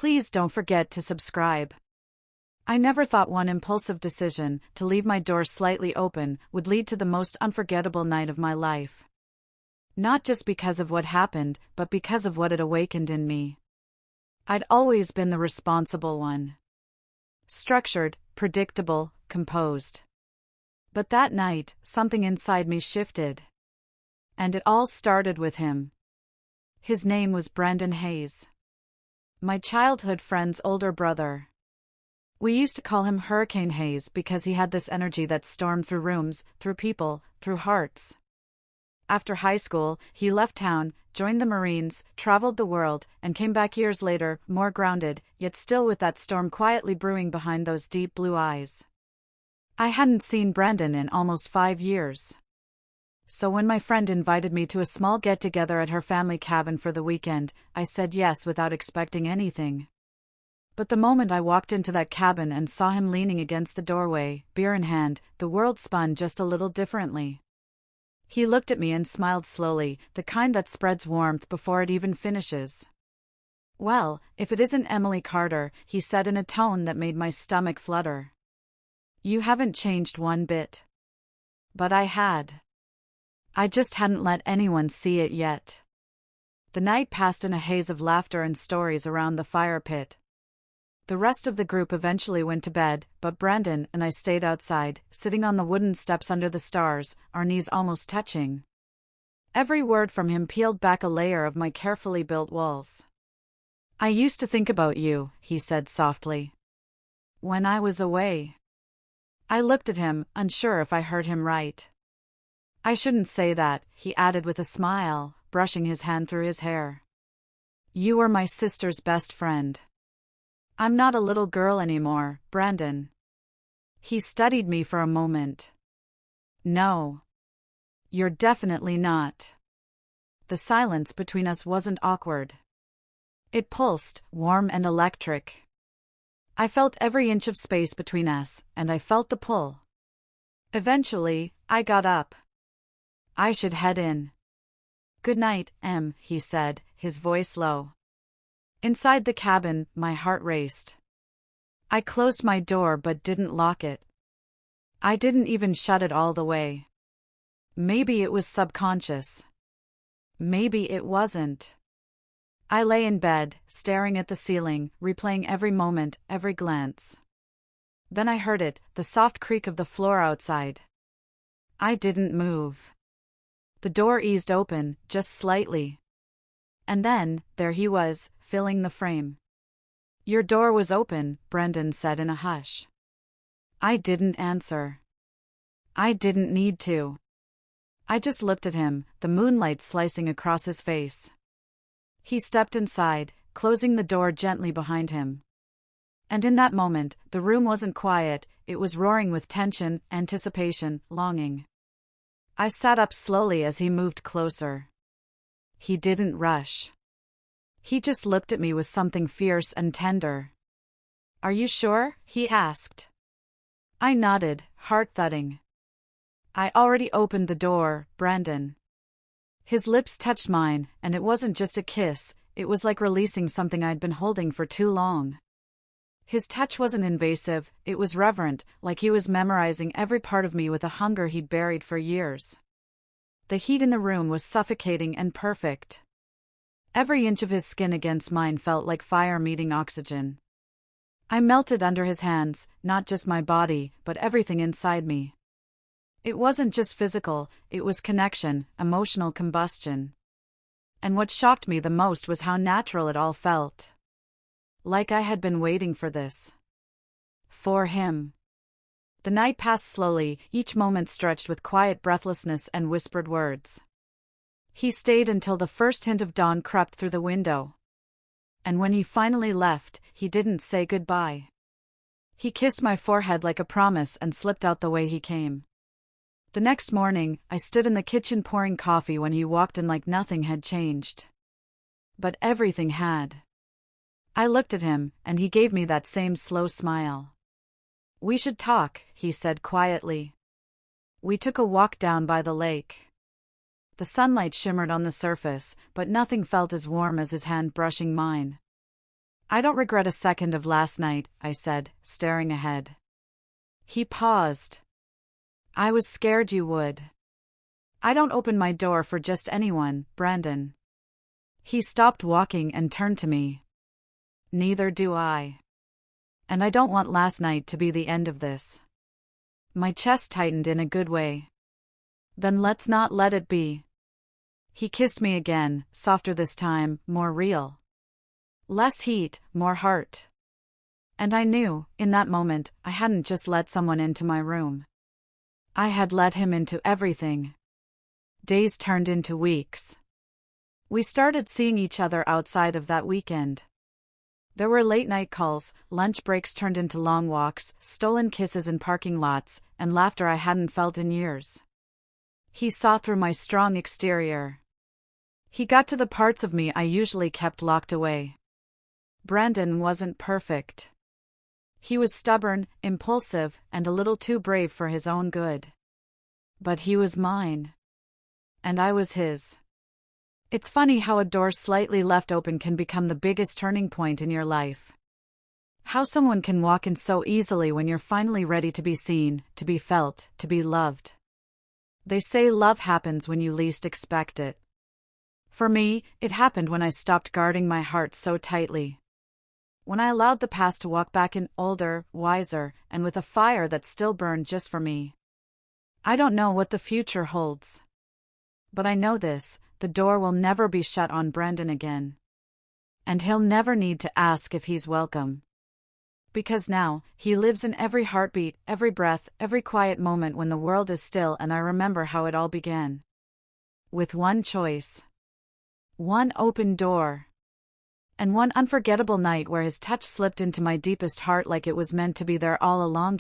please don't forget to subscribe. I never thought one impulsive decision, to leave my door slightly open, would lead to the most unforgettable night of my life. Not just because of what happened, but because of what it awakened in me. I'd always been the responsible one. Structured, predictable, composed. But that night, something inside me shifted. And it all started with him. His name was Brendan Hayes. My childhood friend's older brother. We used to call him Hurricane Hayes because he had this energy that stormed through rooms, through people, through hearts. After high school, he left town, joined the Marines, traveled the world, and came back years later, more grounded, yet still with that storm quietly brewing behind those deep blue eyes. I hadn't seen Brendan in almost 5 years. So when my friend invited me to a small get-together at her family cabin for the weekend, I said yes without expecting anything. But the moment I walked into that cabin and saw him leaning against the doorway, beer in hand, the world spun just a little differently. He looked at me and smiled slowly, the kind that spreads warmth before it even finishes. "Well, if it isn't Emily Carter," he said in a tone that made my stomach flutter. "You haven't changed one bit." But I had. I just hadn't let anyone see it yet. The night passed in a haze of laughter and stories around the fire pit. The rest of the group eventually went to bed, but Brendan and I stayed outside, sitting on the wooden steps under the stars, our knees almost touching. Every word from him peeled back a layer of my carefully built walls. "I used to think about you," he said softly. "When I was away." I looked at him, unsure if I heard him right. "I shouldn't say that," he added with a smile, brushing his hand through his hair. "You were my sister's best friend. I'm not a little girl anymore, Brendan." He studied me for a moment. "No. You're definitely not." The silence between us wasn't awkward. It pulsed, warm and electric. I felt every inch of space between us, and I felt the pull. Eventually, I got up. "I should head in." "Good night, Em," he said, his voice low. Inside the cabin, my heart raced. I closed my door but didn't lock it. I didn't even shut it all the way. Maybe it was subconscious. Maybe it wasn't. I lay in bed, staring at the ceiling, replaying every moment, every glance. Then I heard it, the soft creak of the floor outside. I didn't move. The door eased open, just slightly. And then, there he was, filling the frame. "Your door was open," Brendan said in a hush. I didn't answer. I didn't need to. I just looked at him, the moonlight slicing across his face. He stepped inside, closing the door gently behind him. And in that moment, the room wasn't quiet, it was roaring with tension, anticipation, longing. I sat up slowly as he moved closer. He didn't rush. He just looked at me with something fierce and tender. "Are you sure?" he asked. I nodded, heart thudding. "I already opened the door, Brendan." His lips touched mine, and it wasn't just a kiss, it was like releasing something I'd been holding for too long. His touch wasn't invasive, it was reverent, like he was memorizing every part of me with a hunger he'd buried for years. The heat in the room was suffocating and perfect. Every inch of his skin against mine felt like fire meeting oxygen. I melted under his hands, not just my body, but everything inside me. It wasn't just physical, it was connection, emotional combustion. And what shocked me the most was how natural it all felt. Like I had been waiting for this. For him. The night passed slowly, each moment stretched with quiet breathlessness and whispered words. He stayed until the first hint of dawn crept through the window. And when he finally left, he didn't say goodbye. He kissed my forehead like a promise and slipped out the way he came. The next morning, I stood in the kitchen pouring coffee when he walked in like nothing had changed. But everything had. I looked at him, and he gave me that same slow smile. "We should talk," he said quietly. We took a walk down by the lake. The sunlight shimmered on the surface, but nothing felt as warm as his hand brushing mine. I don't regret a second of last night, I said, staring ahead. He paused. I was scared you would. I don't open my door for just anyone, Brandon. He stopped walking and turned to me. Neither do I. And I don't want last night to be the end of this. My chest tightened in a good way. Then let's not let it be. He kissed me again, softer this time, more real. Less heat, more heart. And I knew, in that moment, I hadn't just let someone into my room. I had let him into everything. Days turned into weeks. We started seeing each other outside of that weekend. There were late-night calls, lunch breaks turned into long walks, stolen kisses in parking lots, and laughter I hadn't felt in years. He saw through my strong exterior. He got to the parts of me I usually kept locked away. Brandon wasn't perfect. He was stubborn, impulsive, and a little too brave for his own good. But he was mine. And I was his. It's funny how a door slightly left open can become the biggest turning point in your life. How someone can walk in so easily when you're finally ready to be seen, to be felt, to be loved. They say love happens when you least expect it. For me, it happened when I stopped guarding my heart so tightly. When I allowed the past to walk back in, older, wiser, and with a fire that still burned just for me. I don't know what the future holds. But I know this, the door will never be shut on Brandon again. And he'll never need to ask if he's welcome. Because now, he lives in every heartbeat, every breath, every quiet moment when the world is still, and I remember how it all began. With one choice. One open door. And one unforgettable night where his touch slipped into my deepest heart like it was meant to be there all along.